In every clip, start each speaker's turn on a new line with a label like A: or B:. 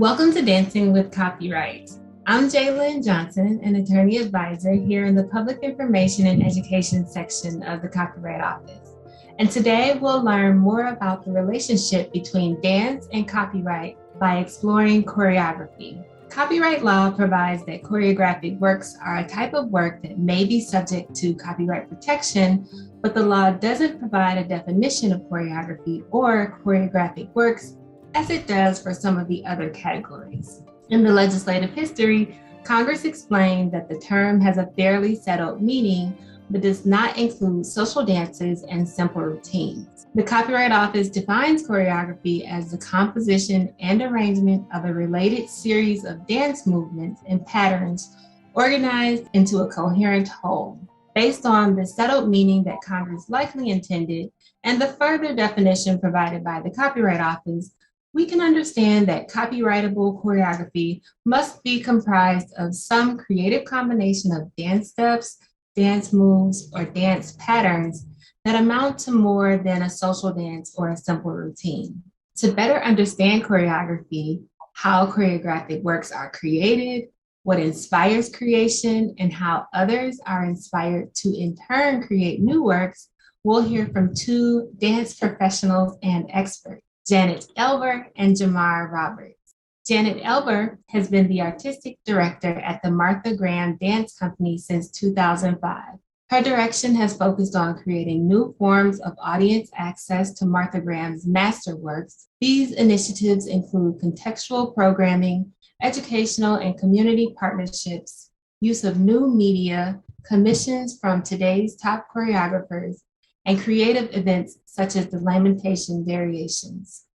A: Welcome to Dancing with Copyright. I'm Jalen Johnson, an attorney advisor here in the Public Information and Education section of the Copyright Office. And today we'll learn more about the relationship between dance and copyright by exploring choreography. Copyright law provides that choreographic works are a type of work that may be subject to copyright protection, but the law doesn't provide a definition of choreography or choreographic works as it does for some of the other categories. In the legislative history, Congress explained that the term has a fairly settled meaning, but does not include social dances and simple routines. The Copyright Office defines choreography as the composition and arrangement of a related series of dance movements and patterns organized into a coherent whole. Based on the settled meaning that Congress likely intended and the further definition provided by the Copyright Office, we can understand that copyrightable choreography must be comprised of some creative combination of dance steps, dance moves, or dance patterns that amount to more than a social dance or a simple routine. To better understand choreography, how choreographic works are created, what inspires creation, and how others are inspired to in turn create new works, we'll hear from two dance professionals and experts, Janet Eilber and Jamar Roberts. Janet Eilber has been the artistic director at the Martha Graham Dance Company since 2005. Her direction has focused on creating new forms of audience access to Martha Graham's masterworks. These initiatives include contextual programming, educational and community partnerships, use of new media, commissions from today's top choreographers, and creative events such as the Lamentation Variations.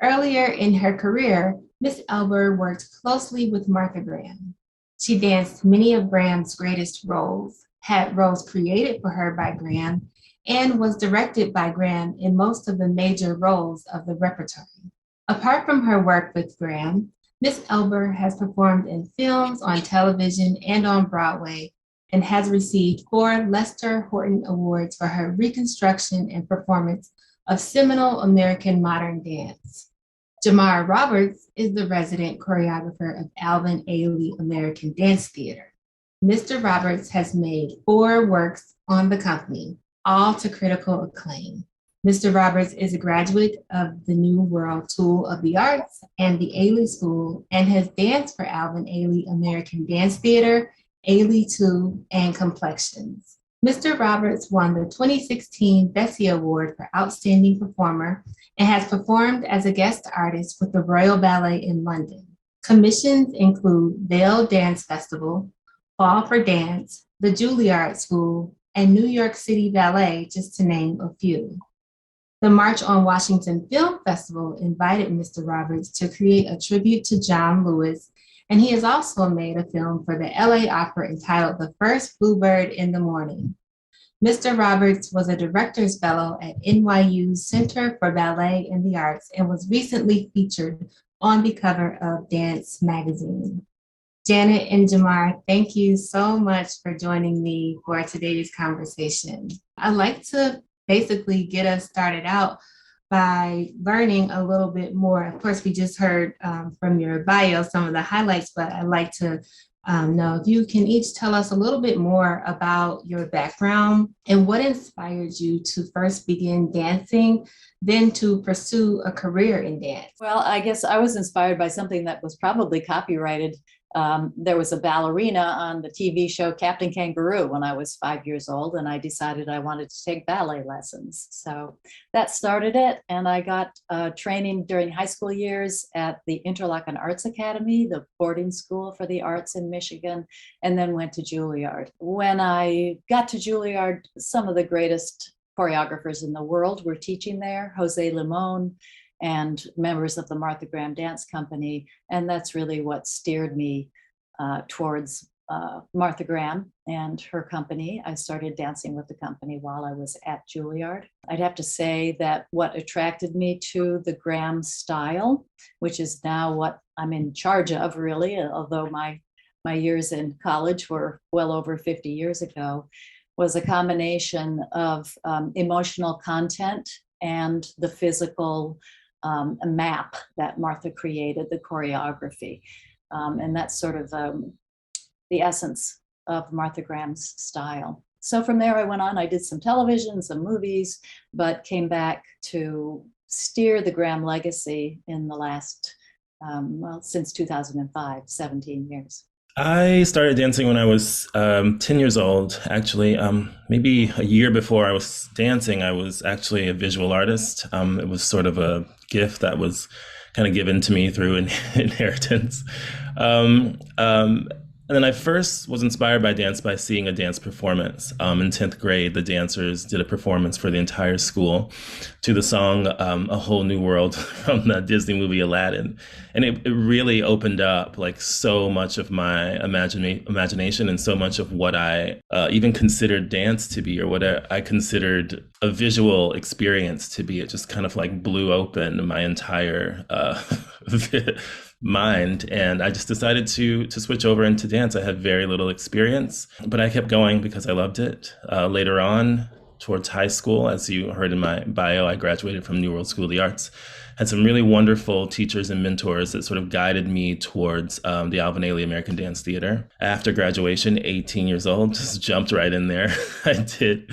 A: Earlier in her career, Ms. Eilber worked closely with Martha Graham. She danced many of Graham's greatest roles, had roles created for her by Graham, and was directed by Graham in most of the major roles of the repertoire. Apart from her work with Graham, Ms. Eilber has performed in films, on television, and on Broadway, and has received 4 Lester Horton Awards for her reconstruction and performance of seminal American modern dance. Jamar Roberts is the resident choreographer of Alvin Ailey American Dance Theater. Mr. Roberts has made 4 works on the company, all to critical acclaim. Mr. Roberts is a graduate of the New World School of the Arts and the Ailey School and has danced for Alvin Ailey American Dance Theater, Ailey 2, and Complexions. Mr. Roberts won the 2016 Bessie Award for Outstanding Performer and has performed as a guest artist with the Royal Ballet in London. Commissions include Vail Dance Festival, Fall for Dance, the Juilliard School, and New York City Ballet, just to name a few. The March on Washington Film Festival invited Mr. Roberts to create a tribute to John Lewis, and he has also made a film for the LA Opera entitled The First Bluebird in the Morning. Mr. Roberts was a director's fellow at NYU's Center for Ballet and the Arts and was recently featured on the cover of Dance magazine. Janet and Jamar, thank you so much for joining me for today's conversation. I'd like to basically get us started out by learning a little bit more. Of course, we just heard from your bio some of the highlights, but I'd like to know if you can each tell us a little bit more about your background and what inspired you to first begin dancing, then to pursue a career in dance.
B: Well, I guess I was inspired by something that was probably copyrighted. There was a ballerina on the TV show Captain Kangaroo when I was 5 years old, and I decided I wanted to take ballet lessons. So that started it, and I got training during high school years at the Interlochen Arts Academy, the boarding school for the arts in Michigan, and then went to Juilliard. When I got to Juilliard, some of the greatest choreographers in the world were teaching there, Jose Limon and members of the Martha Graham Dance Company. And that's really what steered me towards Martha Graham and her company. I started dancing with the company while I was at Juilliard. I'd have to say that what attracted me to the Graham style, which is now what I'm in charge of really, although my years in college were well over 50 years ago, was a combination of emotional content and the physical map that Martha created, the choreography. And that's sort of the essence of Martha Graham's style. So from there I went on, I did some television, some movies, but came back to steer the Graham legacy in the last, since 2005, 17 years.
C: I started dancing when I was 10 years old, actually. Maybe a year before I was dancing, I was actually a visual artist. It was sort of a gift that was kind of given to me through inheritance. And then I first was inspired by dance by seeing a dance performance. In 10th grade, the dancers did a performance for the entire school to the song A Whole New World from the Disney movie Aladdin. And it really opened up like so much of my imagination and so much of what I even considered dance to be, or what I considered a visual experience to be. It just kind of like blew open my entire mind, and I just decided to switch over into dance. I had very little experience, but I kept going because I loved it. Later on, towards high school, as you heard in my bio, I graduated from New World School of the Arts. Had some really wonderful teachers and mentors that sort of guided me towards the Alvin Ailey American Dance Theater. After graduation, 18 years old, just jumped right in there. I did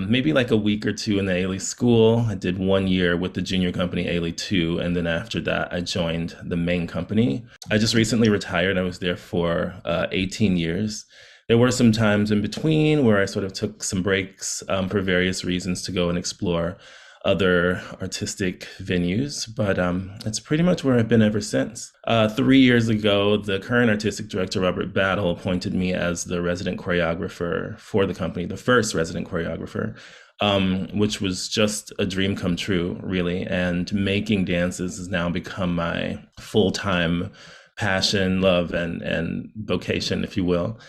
C: maybe like a week or two in the Ailey school. I did 1 year with the junior company Ailey 2, and then after that I joined the main company. I just recently retired. I was there for 18 years. There were some times in between where I sort of took some breaks for various reasons to go and explore other artistic venues, but it's pretty much where I've been ever since. 3 years ago, the current artistic director, Robert Battle, appointed me as the resident choreographer for the company, the first resident choreographer, which was just a dream come true, really. And making dances has now become my full-time passion, love, and vocation, if you will.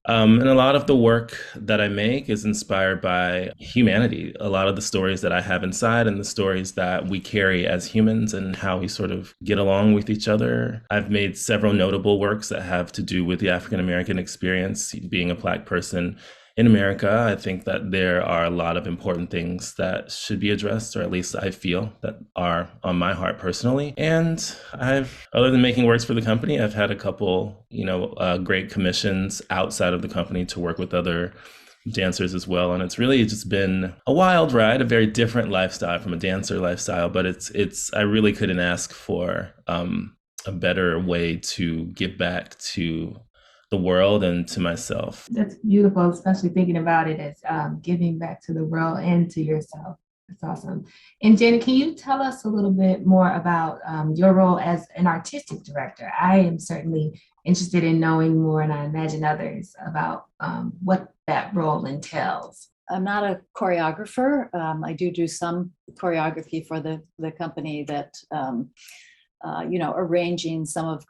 C: And a lot of the work that I make is inspired by humanity, a lot of the stories that I have inside and the stories that we carry as humans and how we sort of get along with each other. I've made several notable works that have to do with the African American experience, being a Black person in America. I think that there are a lot of important things that should be addressed, or at least I feel that are on my heart personally. And other than making works for the company, I've had a couple, great commissions outside of the company to work with other dancers as well. And it's really just been a wild ride, a very different lifestyle from a dancer lifestyle, but I really couldn't ask for a better way to give back to the world and to myself.
A: That's beautiful, especially thinking about it as giving back to the world and to yourself. That's awesome. And Janet, can you tell us a little bit more about your role as an artistic director? I am certainly interested in knowing more, and I imagine others, about what that role entails.
B: I'm not a choreographer. I do some choreography for the company that arranging some of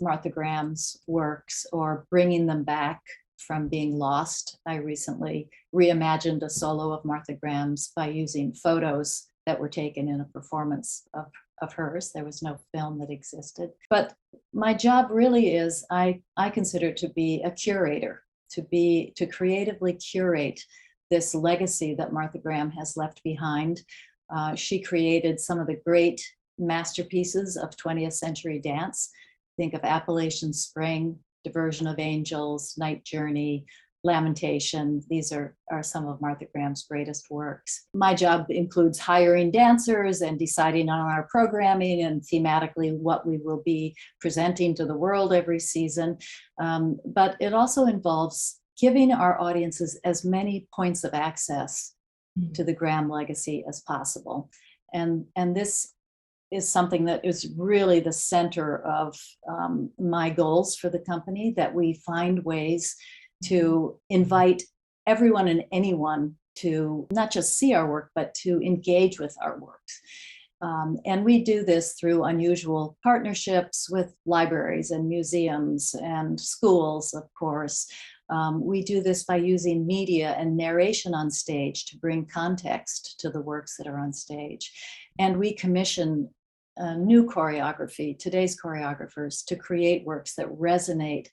B: Martha Graham's works or bringing them back from being lost. I recently reimagined a solo of Martha Graham's by using photos that were taken in a performance of hers. There was no film that existed. But my job really is, I consider to be a curator, to creatively curate this legacy that Martha Graham has left behind. She created some of the great masterpieces of 20th century dance. Think of Appalachian Spring, Diversion of Angels, Night Journey, Lamentation. These are some of Martha Graham's greatest works. My job includes hiring dancers and deciding on our programming and thematically what we will be presenting to the world every season. But it also involves giving our audiences as many points of access to the Graham legacy as possible. And this is something that is really the center of my goals for the company, that we find ways to invite everyone and anyone to not just see our work, but to engage with our works. And we do this through unusual partnerships with libraries and museums and schools, of course. We do this by using media and narration on stage to bring context to the works that are on stage. And we commission new choreography, today's choreographers, to create works that resonate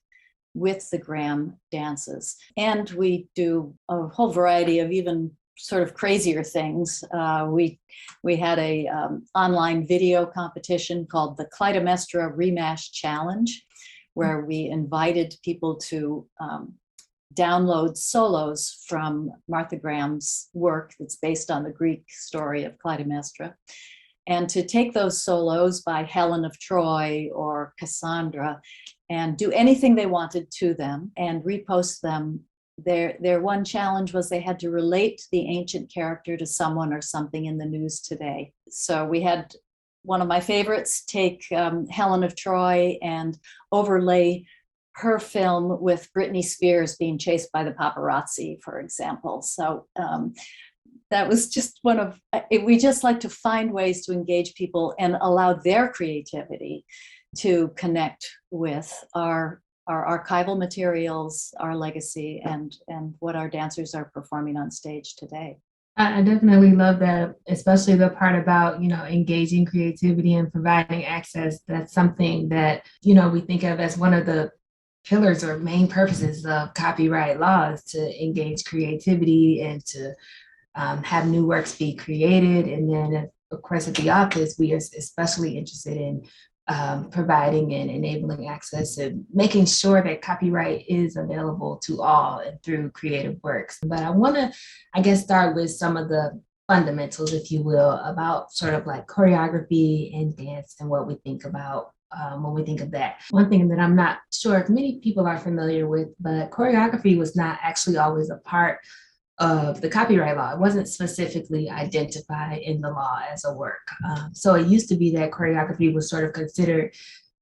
B: with the Graham dances. And we do a whole variety of even sort of crazier things. We had a online video competition called the Clytemnestra Remash Challenge, where we invited people to download solos from Martha Graham's work that's based on the Greek story of Clytemnestra, and to take those solos by Helen of Troy or Cassandra and do anything they wanted to them and repost them. Their one challenge was they had to relate the ancient character to someone or something in the news today. So we had one of my favorites take Helen of Troy and overlay her film with Britney Spears being chased by the paparazzi, for example. So that was just one of, we just like to find ways to engage people and allow their creativity to connect with our archival materials, our legacy, and what our dancers are performing on stage today.
A: I definitely love that, especially the part about, engaging creativity and providing access. That's something that, we think of as one of the pillars or main purposes of copyright laws, to engage creativity and to have new works be created. And then, of course, at the office, we are especially interested in providing and enabling access and making sure that copyright is available to all and through creative works. But I want to, start with some of the fundamentals, if you will, about sort of like choreography and dance and what we think about when we think of that. One thing that I'm not sure if many people are familiar with, but choreography was not actually always a part of the copyright law. It wasn't specifically identified in the law as a work. So it used to be that choreography was sort of considered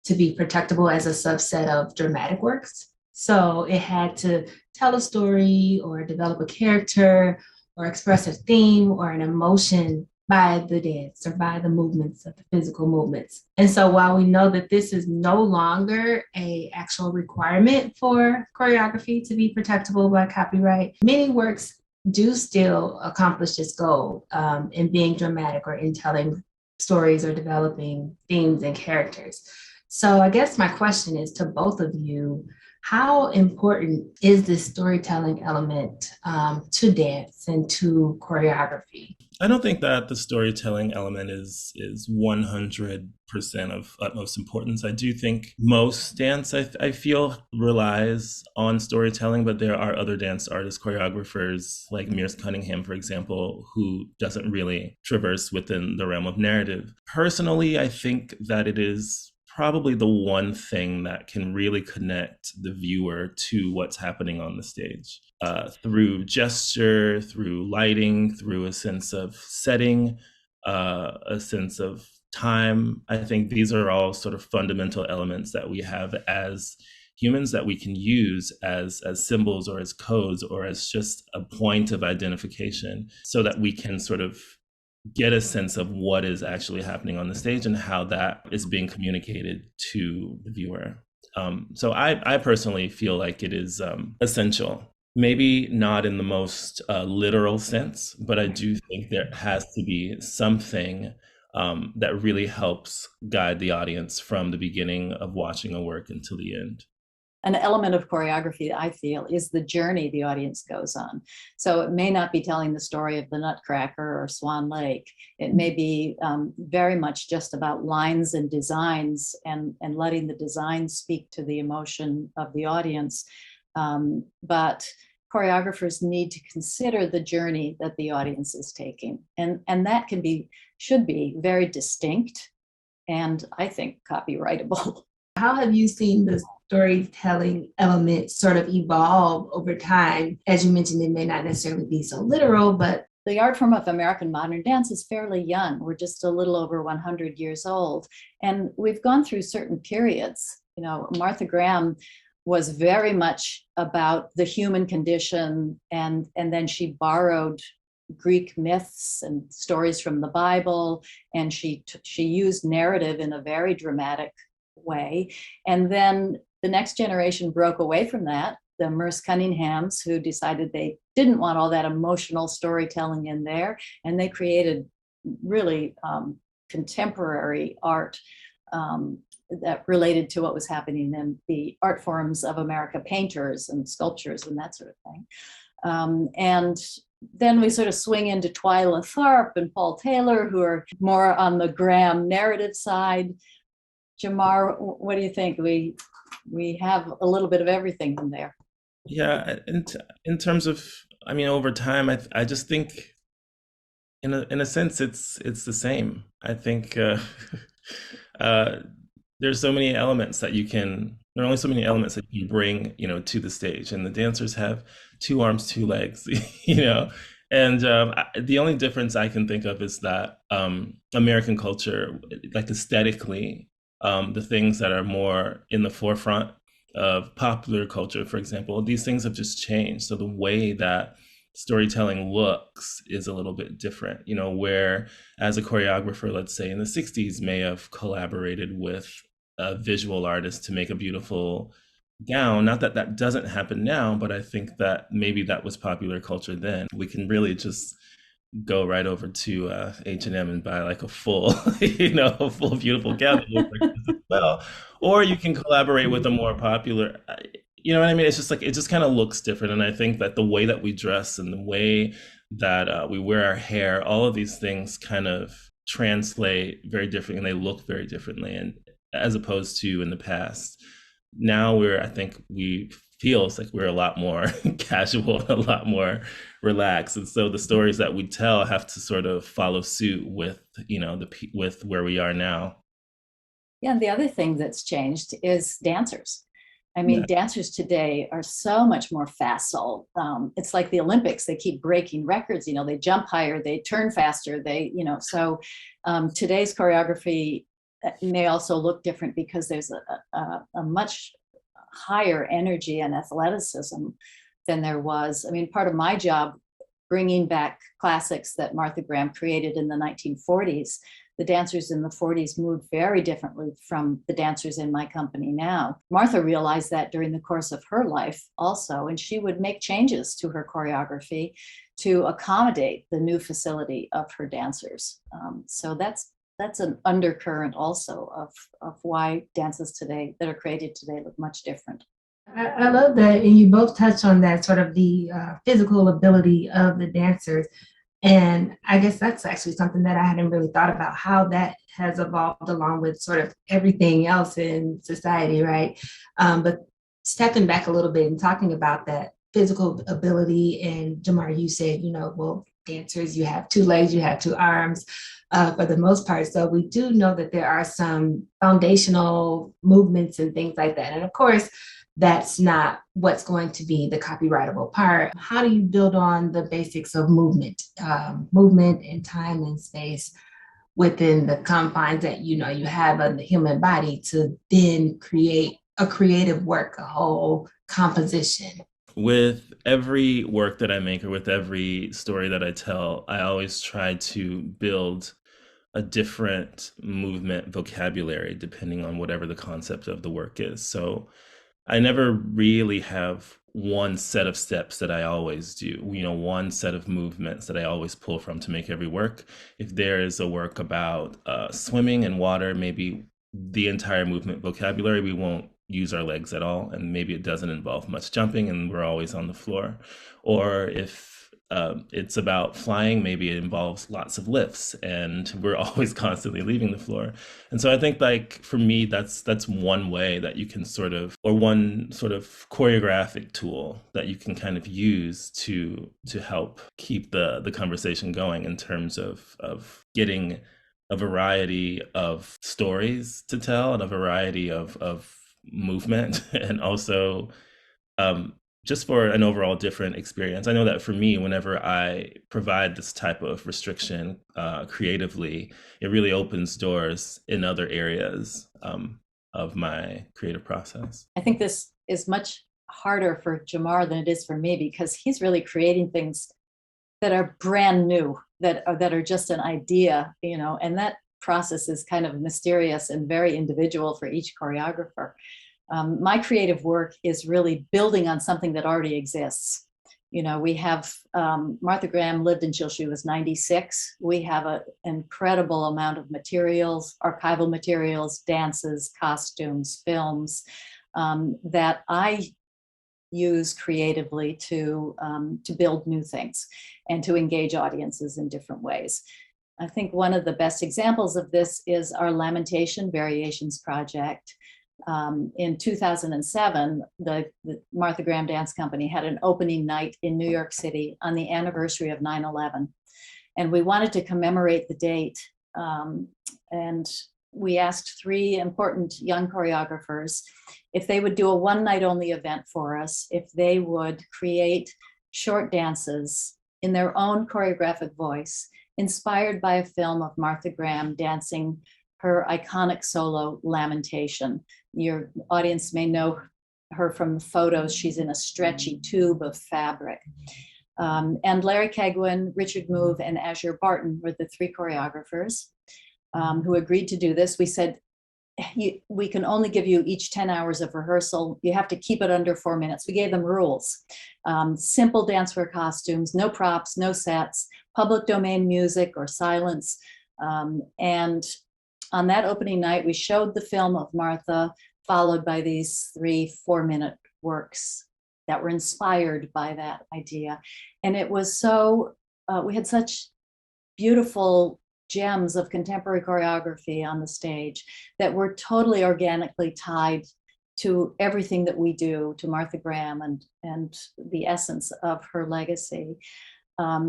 A: to be protectable as a subset of dramatic works. So it had to tell a story or develop a character or express a theme or an emotion by the dance or by the movements of the physical movements. And so while we know that this is no longer an actual requirement for choreography to be protectable by copyright, many works do still accomplish this goal in being dramatic or in telling stories or developing themes and characters. So I guess my question is to both of you, how important is this storytelling element to dance and to choreography?
C: I don't think that the storytelling element is 100% of utmost importance. I do think most dance, I feel, relies on storytelling, but there are other dance artists, choreographers like Mears Cunningham, for example, who doesn't really traverse within the realm of narrative. Personally, I think that it is probably the one thing that can really connect the viewer to what's happening on the stage. Through gesture, through lighting, through a sense of setting, a sense of time. I think these are all sort of fundamental elements that we have as humans that we can use as symbols or as codes or as just a point of identification so that we can sort of get a sense of what is actually happening on the stage and how that is being communicated to the viewer. So I personally feel like it is essential. Maybe not in the most literal sense, but I do think there has to be something that really helps guide the audience from the beginning of watching a work until the end.
B: An element of choreography, I feel, is the journey the audience goes on. So it may not be telling the story of the Nutcracker or Swan Lake. It may be very much just about lines and designs and letting the design speak to the emotion of the audience. But choreographers need to consider the journey that the audience is taking. And that should be very distinct and, I think, copyrightable.
A: How have you seen the storytelling element sort of evolve over time? As you mentioned, it may not necessarily be so literal, but
B: the art form of American modern dance is fairly young. We're just a little over 100 years old. And we've gone through certain periods. Martha Graham was very much about the human condition, and then she borrowed Greek myths and stories from the Bible, and she used narrative in a very dramatic way. And then the next generation broke away from that, the Merce Cunninghams, who decided they didn't want all that emotional storytelling in there, and they created really contemporary art that related to what was happening in the art forms of America, painters and sculptures and that sort of thing. And then we sort of swing into Twyla Tharp and Paul Taylor, who are more on the Graham narrative side. Jamar, what do you think? We have a little bit of everything in there.
C: Yeah, in terms of, I mean, over time, I just think, in a sense, it's the same. I think there's so many elements that there are only so many elements that you bring, to the stage, and the dancers have two arms, two legs, and the only difference I can think of is that American culture, like aesthetically, the things that are more in the forefront of popular culture, for example, these things have just changed. So the way that storytelling looks is a little bit different, where as a choreographer, let's say in the 60s, may have collaborated with a visual artist to make a beautiful gown. Not that that doesn't happen now, but I think that maybe that was popular culture then. We can really just go right over to H&M and buy like a full, a full beautiful gown that looks like this as well. Or you can collaborate with a more popular, you know what I mean? It's just like, it just kind of looks different. And I think that the way that we dress and the way that we wear our hair, all of these things kind of translate very differently, and they look very differently. And as opposed to in the past, now I think we feels like we're a lot more casual, a lot more relaxed. And so the stories that we tell have to sort of follow suit with, with where we are now.
B: Yeah, and the other thing that's changed is dancers. I mean, dancers today are so much more facile. It's like the Olympics; they keep breaking records. They jump higher, they turn faster. So today's choreography may also look different because there's a much higher energy and athleticism than there was. I mean, part of my job, bringing back classics that Martha Graham created in the 1940s, the dancers in the 40s moved very differently from the dancers in my company now. Martha realized that during the course of her life also, and she would make changes to her choreography to accommodate the new facility of her dancers. So that's an undercurrent also of why dances today that are created today look much different.
A: I love that, and you both touched on that, sort of the physical ability of the dancers. And I guess that's actually something that I hadn't really thought about, how that has evolved along with sort of everything else in society, right? But stepping back a little bit and talking about that physical ability, and Jamar, you said, well, dancers, you have two legs, you have two arms for the most part. So we do know that there are some foundational movements and things like that. And of course, that's not what's going to be the copyrightable part. How do you build on the basics of movement and time and space within the confines that you have of the human body to then create a creative work, a whole composition?
C: With every work that I make, or with every story that I tell, I always try to build a different movement vocabulary depending on whatever the concept of the work is. So I never really have one set of steps that I always do, one set of movements that I always pull from to make every work. If there is a work about swimming and water, maybe the entire movement vocabulary, we won't use our legs at all, and maybe it doesn't involve much jumping and we're always on the floor. Or if it's about flying, maybe it involves lots of lifts and we're always constantly leaving the floor. And so I think, like, for me, that's one way that you can or one sort of choreographic tool that you can kind of use to help keep the conversation going, in terms of getting a variety of stories to tell and a variety of movement, and also just for an overall different experience. I know that for me, whenever I provide this type of restriction creatively, it really opens doors in other areas of my creative process.
B: I think this is much harder for Jamar than it is for me, because he's really creating things that are brand new, that are just an idea, and that process is kind of mysterious and very individual for each choreographer. My creative work is really building on something that already exists. We have Martha Graham lived until she was 96. We have an incredible amount of materials, archival materials, dances, costumes, films, that I use creatively to build new things and to engage audiences in different ways. I think one of the best examples of this is our Lamentation Variations project. In 2007, the Martha Graham Dance Company had an opening night in New York City on the anniversary of 9/11. And we wanted to commemorate the date. And we asked 3 important young choreographers if they would do a one-night only event for us, if they would create short dances in their own choreographic voice, inspired by a film of Martha Graham dancing her iconic solo Lamentation. Your audience may know her from the photos. She's in a stretchy tube of fabric. And Larry Kegwin, Richard Move, and Azure Barton were the 3 choreographers who agreed to do this. We said, we can only give you each 10 hours of rehearsal. You have to keep it under 4 minutes. We gave them rules. Simple dancewear costumes, no props, no sets, public domain music or silence. And on that opening night, we showed the film of Martha, followed by these 3 4-minute works that were inspired by that idea. And it was so, we had such beautiful gems of contemporary choreography on the stage that were totally organically tied to everything that we do, to Martha Graham and the essence of her legacy.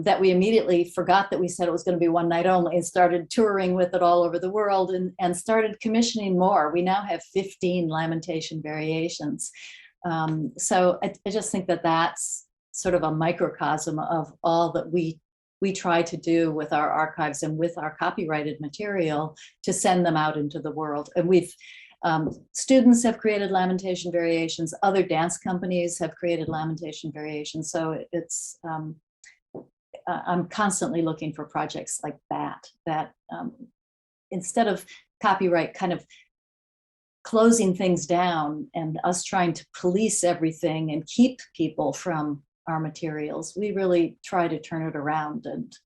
B: That we immediately forgot that we said it was going to be one night only and started touring with it all over the world and started commissioning more. We now have 15 Lamentation variations. So I just think that that's sort of a microcosm of all that we try to do with our archives and with our copyrighted material to send them out into the world. And we've students have created Lamentation variations. Other dance companies have created Lamentation variations. So it's I'm constantly looking for projects like that instead of copyright kind of closing things down and us trying to police everything and keep people from our materials, we really try to turn it around and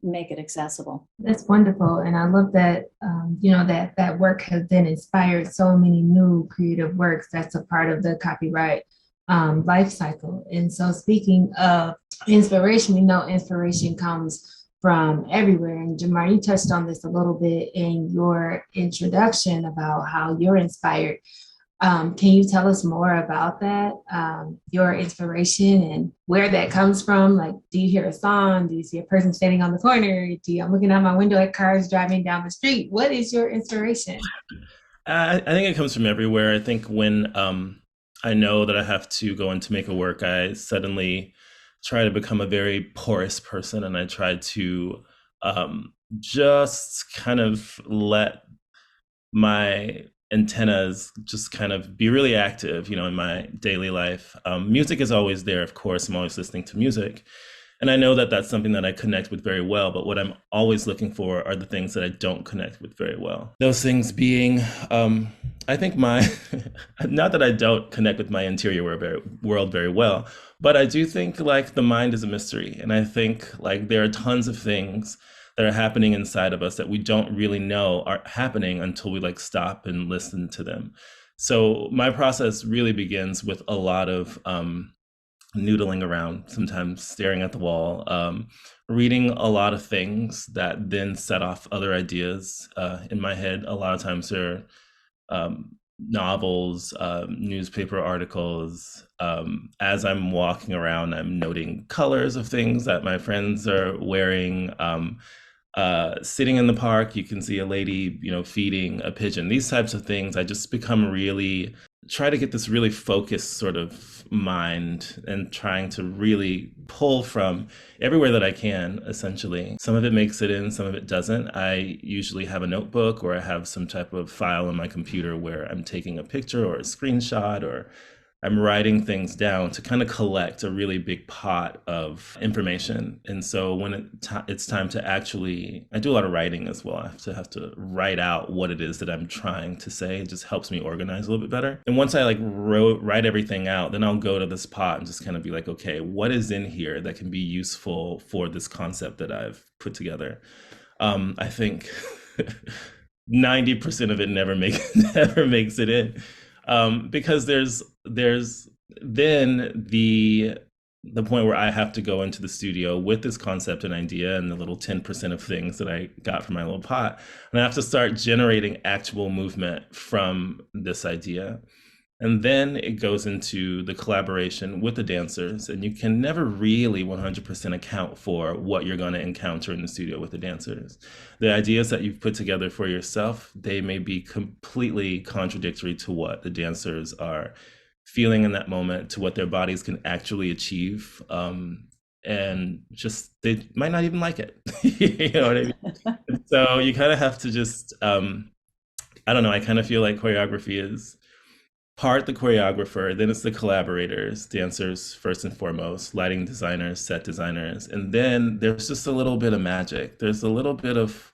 B: make it accessible.
A: That's wonderful. And I love that, that work has then inspired so many new creative works that's a part of the copyright life cycle. And so speaking of inspiration, we know inspiration comes from everywhere. And Jamar, you touched on this a little bit in your introduction about how you're inspired. Can you tell us more about that, your inspiration and where that comes from? Like, do you hear a song? Do you see a person standing on the corner? I'm looking out my window at cars driving down the street. What is your inspiration?
C: I think it comes from everywhere. I think when I know that I have to go in to make a work, I suddenly try to become a very porous person, and I try to just kind of let my antennas just kind of be really active, in my daily life. Music is always there, of course. I'm always listening to music. And I know that that's something that I connect with very well, but what I'm always looking for are the things that I don't connect with very well. Those things being, I think not that I don't connect with my interior world very well, but I do think like the mind is a mystery. And I think like there are tons of things that are happening inside of us that we don't really know are happening until we like stop and listen to them. So my process really begins with a lot of noodling around, sometimes staring at the wall, reading a lot of things that then set off other ideas in my head. A lot of times they're novels, newspaper articles. As I'm walking around, I'm noting colors of things that my friends are wearing. Sitting in the park, you can see a lady, feeding a pigeon. These types of things, I just become really try to get this really focused sort of mind and trying to really pull from everywhere that I can, essentially. Some of it makes it in, some of it doesn't. I usually have a notebook or I have some type of file on my computer where I'm taking a picture or a screenshot or I'm writing things down to kind of collect a really big pot of information. And so when it's time to actually, I do a lot of writing as well. I have to write out what it is that I'm trying to say. It just helps me organize a little bit better. And once I like write everything out, then I'll go to this pot and just kind of be like, okay, what is in here that can be useful for this concept that I've put together? I think 90% of it never makes it in, because there's then the point where I have to go into the studio with this concept and idea and the little 10% of things that I got from my little pot, and I have to start generating actual movement from this idea. And then it goes into the collaboration with the dancers, and you can never really 100% account for what you're going to encounter in the studio with the dancers. The ideas that you've put together for yourself, they may be completely contradictory to what the dancers are feeling in that moment, to what their bodies can actually achieve. And just, they might not even like it. You know what I mean? So you kind of have to just, I don't know, I kind of feel like choreography is part the choreographer, then it's the collaborators, dancers first and foremost, lighting designers, set designers, and then there's just a little bit of magic. There's a little bit of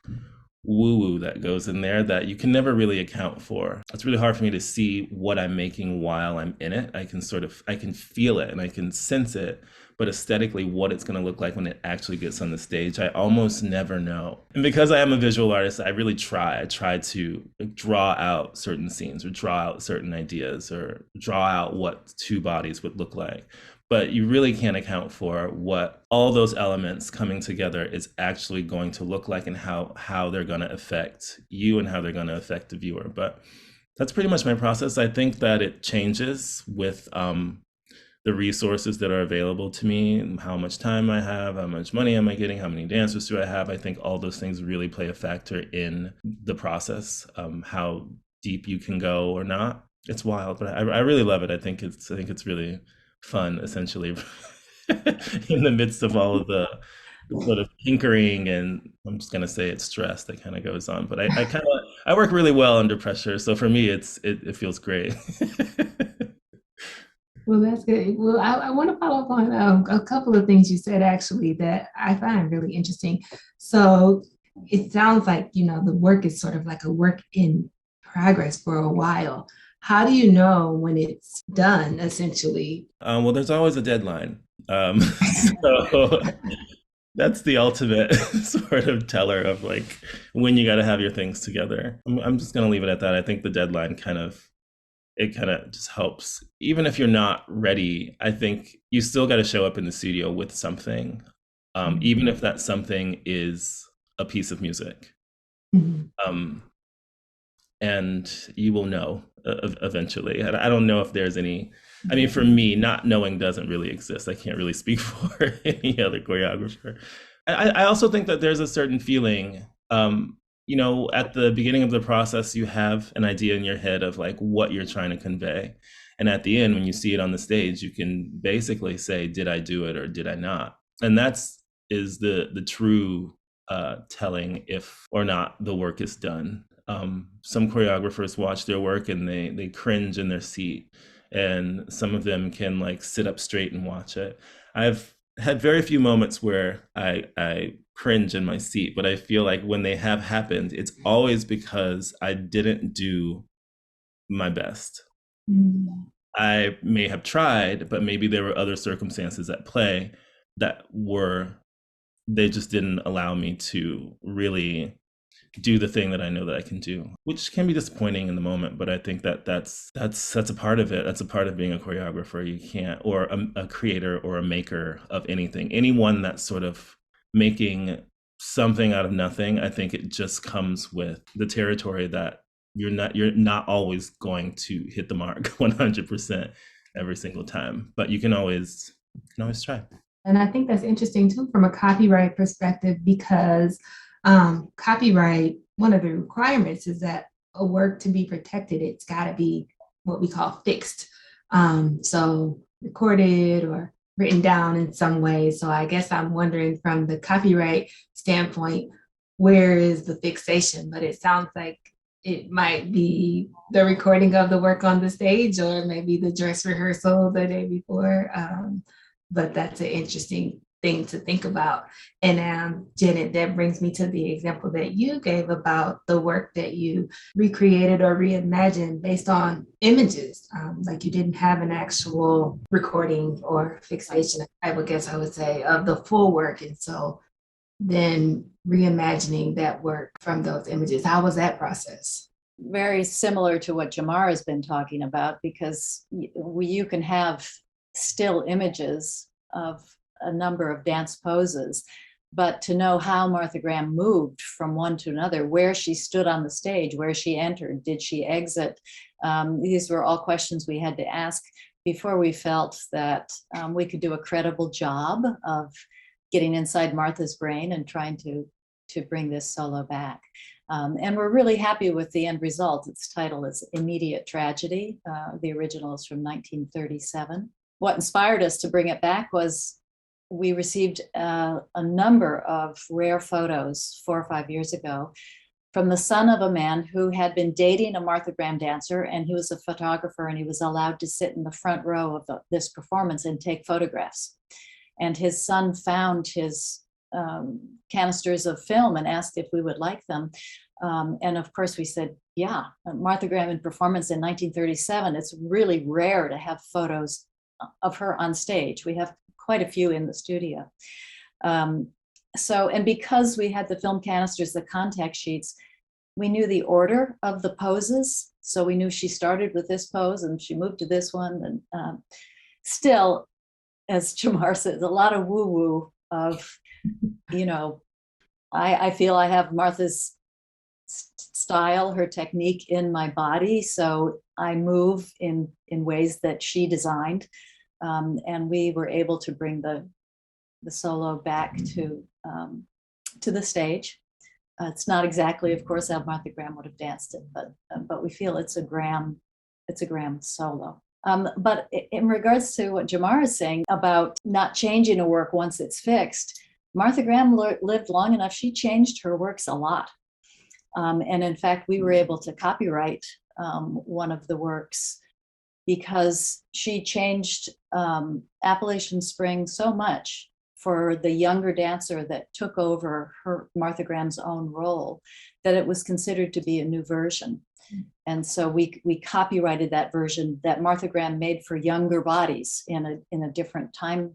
C: woo-woo that goes in there that you can never really account for. It's really hard for me to see what I'm making while I'm in it. I can feel it and I can sense it, but aesthetically what it's going to look like when it actually gets on the stage, I almost never know. And because I am a visual artist, I really try to draw out certain scenes or draw out certain ideas or draw out what two bodies would look like. But you really can't account for what all those elements coming together is actually going to look like, and how they're going to affect you and how they're going to affect the viewer. But that's pretty much my process. I think that it changes with the resources that are available to me, how much time I have, how much money am I getting, how many dancers do I have. I think all those things really play a factor in the process, how deep you can go or not. It's wild, but I really love it. I think it's really fun, essentially, in the midst of all of the sort of tinkering, and I'm just gonna say it's stress that kind of goes on. But I work really well under pressure, so for me it feels great.
A: Well, that's good. Well, I want to follow up on a couple of things you said actually that I find really interesting. So it sounds like, the work is sort of like a work in progress for a while. How do you know when it's done, essentially?
C: Well, there's always a deadline. So that's the ultimate sort of teller of like when you got to have your things together. I'm just going to leave it at that. I think the deadline kind of just helps. Even if you're not ready, I think you still got to show up in the studio with something, even if that something is a piece of music.
A: Mhm.
C: And you will know eventually. I don't know if there's any, I mean, for me, not knowing doesn't really exist. I can't really speak for any other choreographer. I also think that there's a certain feeling, at the beginning of the process, you have an idea in your head of like what you're trying to convey. And at the end, when you see it on the stage, you can basically say, did I do it or did I not? And is the true telling if or not the work is done. Some choreographers watch their work and they cringe in their seat, and some of them can like sit up straight and watch it. I've had very few moments where I cringe in my seat, but I feel like when they have happened, it's always because I didn't do my best.
A: Mhm.
C: I may have tried, but maybe there were other circumstances at play that they just didn't allow me to really do the thing that I know that I can do, which can be disappointing in the moment. But I think that's a part of it. That's a part of being a choreographer. You can't, or a creator or a maker of anything. Anyone that's sort of making something out of nothing, I think it just comes with the territory that you're not always going to hit the mark 100% every single time, but you can always try.
A: And I think that's interesting too from a copyright perspective because copyright, one of the requirements is that a work to be protected, it's got to be what we call fixed. So recorded or written down in some way. So I guess I'm wondering from the copyright standpoint, where is the fixation? But it sounds like it might be the recording of the work on the stage or maybe the dress rehearsal the day before. But that's an interesting thing to think about. And Janet, that brings me to the example that you gave about the work that you recreated or reimagined based on images. Like you didn't have an actual recording or fixation, I would guess I would say, of the full work. And so then reimagining that work from those images. How was that process?
B: Very similar to what Jamar has been talking about, because you can have still images of a number of dance poses, but to know how Martha Graham moved from one to another, where she stood on the stage, where she entered, did she exit? These were all questions we had to ask before we felt that we could do a credible job of getting inside Martha's brain and trying to bring this solo back. And we're really happy with the end result. Its title is Immediate Tragedy. The original is from 1937. What inspired us to bring it back was we received a number of rare photos 4 or 5 years ago from the son of a man who had been dating a Martha Graham dancer, and he was a photographer, and he was allowed to sit in the front row of this performance and take photographs. And his son found his canisters of film and asked if we would like them. And of course we said, yeah, Martha Graham in performance in 1937. It's really rare to have photos of her on stage. We have quite a few in the studio. And because we had the film canisters, the contact sheets, we knew the order of the poses. So we knew she started with this pose and she moved to this one. And still, as Jamar says, a lot of woo-woo of, I feel I have Martha's style, her technique in my body. So I move in ways that she designed. And we were able to bring the solo back to the stage. It's not exactly, of course, how Martha Graham would have danced it, but we feel it's a Graham solo. But in regards to what Jamar is saying about not changing a work once it's fixed, Martha Graham lived long enough. She changed her works a lot. And in fact, we were able to copyright one of the works because she changed Appalachian Spring so much for the younger dancer that took over her Martha Graham's own role that it was considered to be a new version. And so we copyrighted that version that Martha Graham made for younger bodies in a different time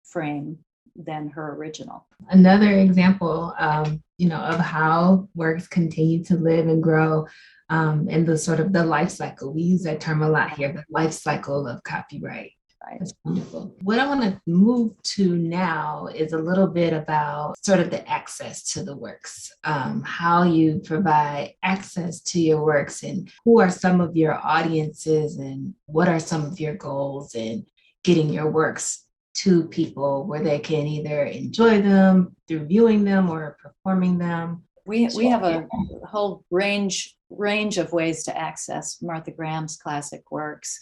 B: frame than her original.
A: Another example, of how works continue to live and grow, and the sort of the life cycle. We use that term a lot here, the life cycle of copyright. Right. That's wonderful. What I want to move to now is a little bit about sort of the access to the works, how you provide access to your works, and who are some of your audiences, and what are some of your goals in getting your works to people where they can either enjoy them through viewing them or performing them.
B: We have a whole range of ways to access Martha Graham's classic works,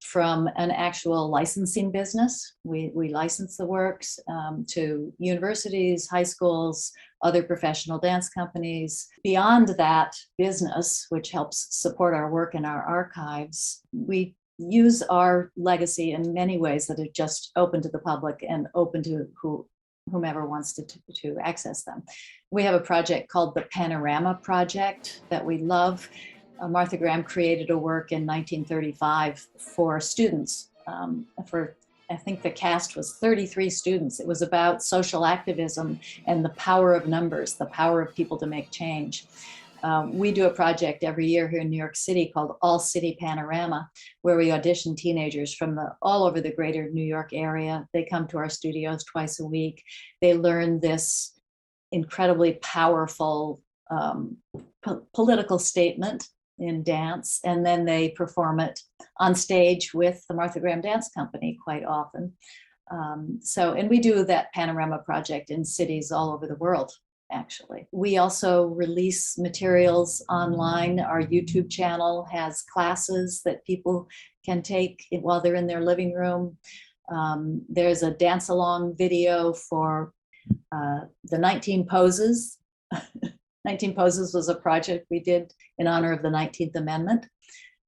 B: from an actual licensing business. We license the works to universities, high schools, other professional dance companies. Beyond that business, which helps support our work in our archives, we use our legacy in many ways that are just open to the public and open to whomever wants to access them. We have a project called the Panorama Project that we love. Martha Graham created a work in 1935 for students. I think the cast was 33 students. It was about social activism and the power of numbers, the power of people to make change. We do a project every year here in New York City called All City Panorama, where we audition teenagers from all over the greater New York area. They come to our studios twice a week. They learn this incredibly powerful political statement in dance, and then they perform it on stage with the Martha Graham Dance Company quite often. And we do that Panorama project in cities all over the world, actually. We also release materials online. Our YouTube channel has classes that people can take while they're in their living room. There's a dance-along video for the 19 poses, 19 Poses was a project we did in honor of the 19th Amendment,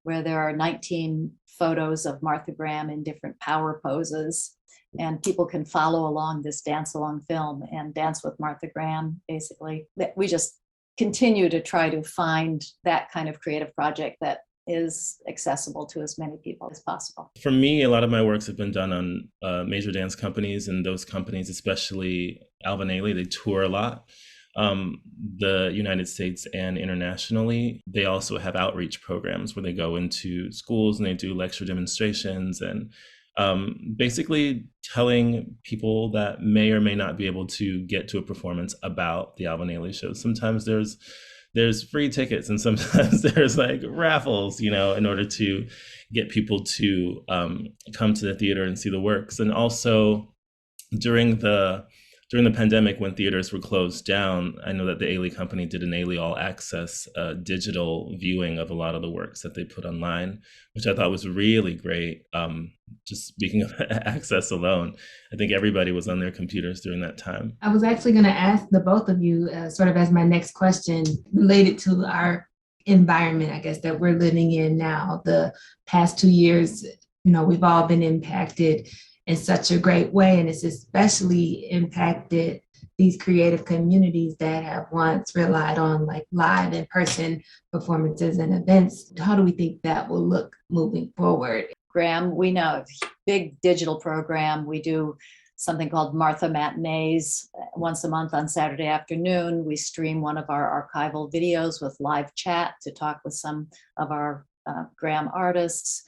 B: where there are 19 photos of Martha Graham in different power poses. And people can follow along this dance-along film and dance with Martha Graham, basically. We just continue to try to find that kind of creative project that is accessible to as many people as possible.
C: For me, a lot of my works have been done on major dance companies, and those companies, especially Alvin Ailey, they tour a lot. The United States and internationally. They also have outreach programs where they go into schools and they do lecture demonstrations and basically telling people that may or may not be able to get to a performance about the Alvin Ailey show. Sometimes there's free tickets and sometimes there's like raffles, in order to get people to come to the theater and see the works. And also during the pandemic, when theaters were closed down, I know that the Ailey Company did an Ailey All Access digital viewing of a lot of the works that they put online, which I thought was really great. Just speaking of access alone, I think everybody was on their computers during that time.
A: I was actually going to ask the both of you, sort of as my next question, related to our environment, I guess, that we're living in now. The past 2 years, we've all been impacted in such a great way. And it's especially impacted these creative communities that have once relied on like live in-person performances and events. How do we think that will look moving forward?
B: Graham, we now have a big digital program. We do something called Martha Matinees once a month on Saturday afternoon. We stream one of our archival videos with live chat to talk with some of our Graham artists.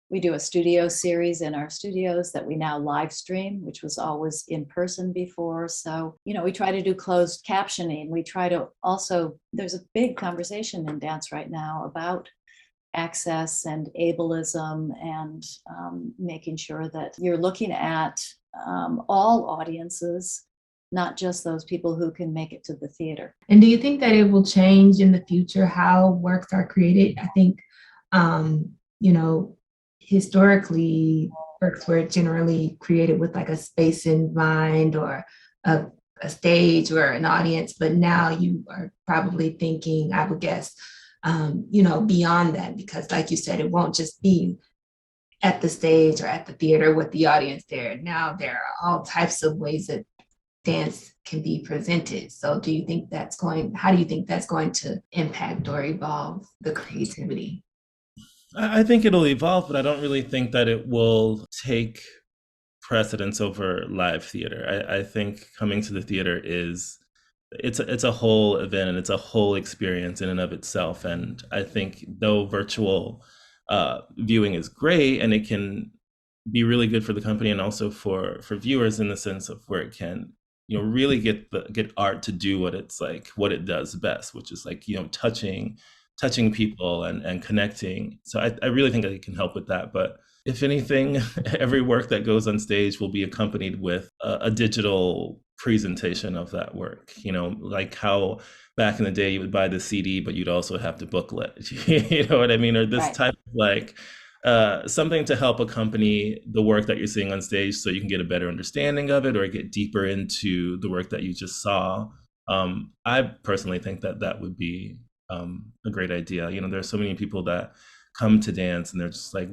B: We do a studio series in our studios that we now live stream, which was always in person before. So, we try to do closed captioning. We try to also, there's a big conversation in dance right now about access and ableism and making sure that you're looking at all audiences, not just those people who can make it to the theater.
A: And do you think that it will change in the future how works are created? I think, historically, works were generally created with like a space in mind or a stage or an audience, but now you are probably thinking, I would guess, beyond that, because like you said, it won't just be at the stage or at the theater with the audience there. Now there are all types of ways that dance can be presented. So how do you think that's going to impact or evolve the creativity?
C: I think it'll evolve, but I don't really think that it will take precedence over live theater. I think coming to the theater it's a whole event and it's a whole experience in and of itself. And I think though virtual viewing is great and it can be really good for the company and also for viewers in the sense of where it can really get art to do what it does best, which is like touching people and connecting. So I really think that it can help with that. But if anything, every work that goes on stage will be accompanied with a digital presentation of that work, like how back in the day you would buy the CD, but you'd also have the booklet, you know what I mean? Or this
B: Right.
C: type of something to help accompany the work that you're seeing on stage so you can get a better understanding of it or get deeper into the work that you just saw. I personally think that would be a great idea. There's so many people that come to dance and they're just like,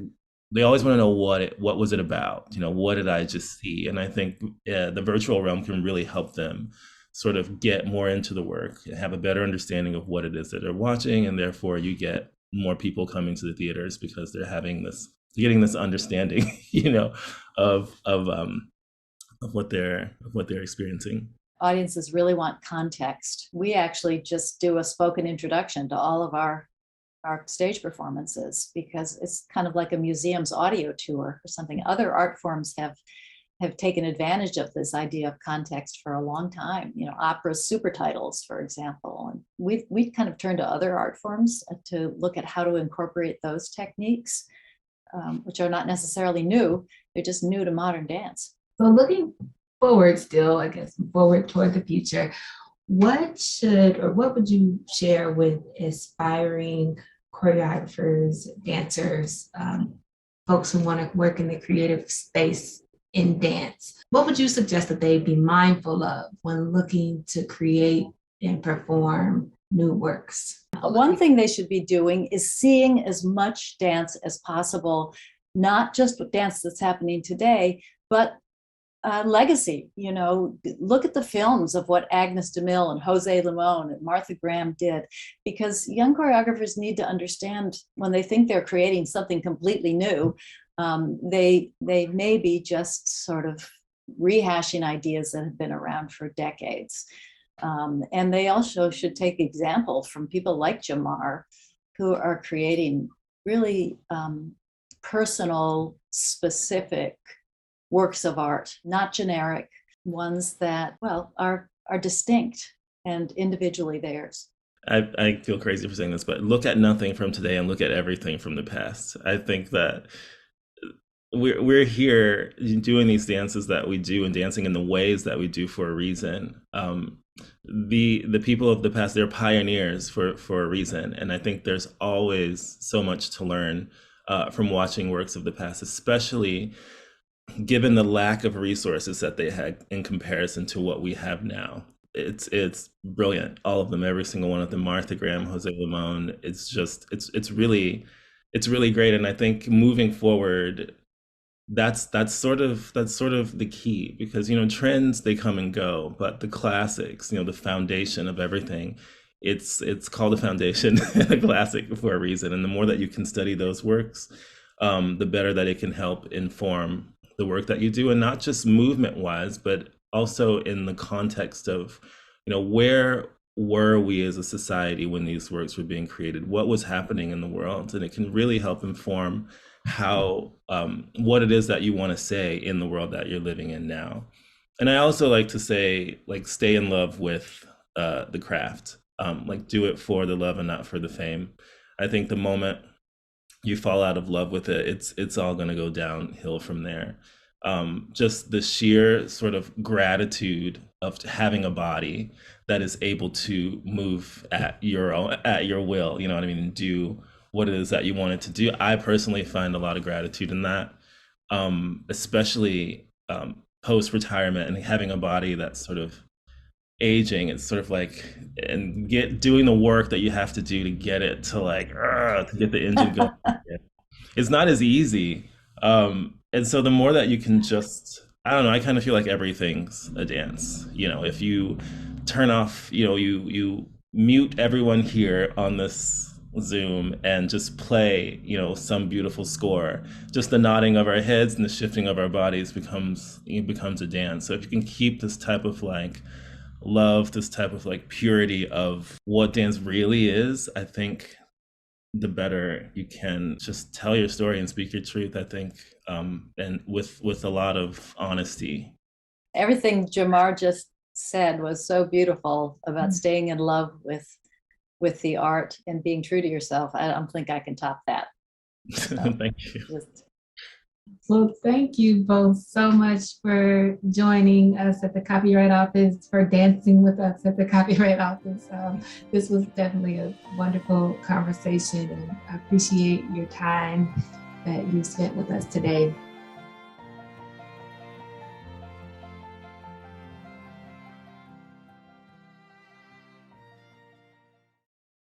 C: they always want to know what was it about? What did I just see? And I think the virtual realm can really help them sort of get more into the work and have a better understanding of what it is that they're watching. And therefore you get more people coming to the theaters because they're getting this understanding, of what they're experiencing.
B: Audiences really want context. We actually just do a spoken introduction to all of our stage performances because it's kind of like a museum's audio tour or something. Other art forms have taken advantage of this idea of context for a long time. Opera's super titles, for example. And we've kind of turned to other art forms to look at how to incorporate those techniques, which are not necessarily new. They're just new to modern dance.
A: So looking forward still, I guess, forward toward the future, what would you share with aspiring choreographers, dancers, folks who want to work in the creative space in dance? What would you suggest that they be mindful of when looking to create and perform new works?
B: One thing they should be doing is seeing as much dance as possible, not just dance that's happening today, but legacy. Look at the films of what Agnes DeMille and Jose Limon and Martha Graham did, because young choreographers need to understand when they think they're creating something completely new, they may be just sort of rehashing ideas that have been around for decades. And they also should take example from people like Jamar, who are creating really personal, specific works of art, not generic, ones that, well, are distinct and individually theirs.
C: I feel crazy for saying this, but look at nothing from today and look at everything from the past. I think that we're here doing these dances that we do and dancing in the ways that we do for a reason. The people of the past, they're pioneers for a reason, and I think there's always so much to learn from watching works of the past, especially given the lack of resources that they had in comparison to what we have now. It's brilliant, all of them, every single one of them. Martha Graham, Jose Limon. It's really great, and I think moving forward, that's sort of the key, because trends, they come and go, but the classics, the foundation of everything, it's called a foundation and a classic for a reason. And the more that you can study those works, the better that it can help inform the work that you do, and not just movement wise, but also in the context of, where were we as a society when these works were being created? What was happening in the world? And it can really help inform how, what it is that you want to say in the world that you're living in now. And I also like to say, stay in love with the craft, do it for the love and not for the fame. I think the moment you fall out of love with it, it's all going to go downhill from there. Just the sheer sort of gratitude of having a body that is able to move at your will, and do what it is that you want it to do. I personally find a lot of gratitude in that, especially post-retirement, and having a body that's sort of aging. It's sort of doing the work that you have to do to get it to get the engine going. It's not as easy. And so the more that you can I don't know, I kind of feel like everything's a dance. If you turn off, you mute everyone here on this Zoom and just play, some beautiful score, just the nodding of our heads and the shifting of our bodies becomes a dance. So if you can keep this type of love, this type of purity of what dance really is, I think the better you can just tell your story and speak your truth, I think, and with a lot of honesty.
B: Everything Jamar just said was so beautiful about staying in love with the art and being true to yourself. I don't think I can top that. So,
C: thank you.
A: Well, thank you both so much for joining us at the Copyright Office, for dancing with us at the Copyright Office. This was definitely a wonderful conversation, and I appreciate your time that you spent with us today.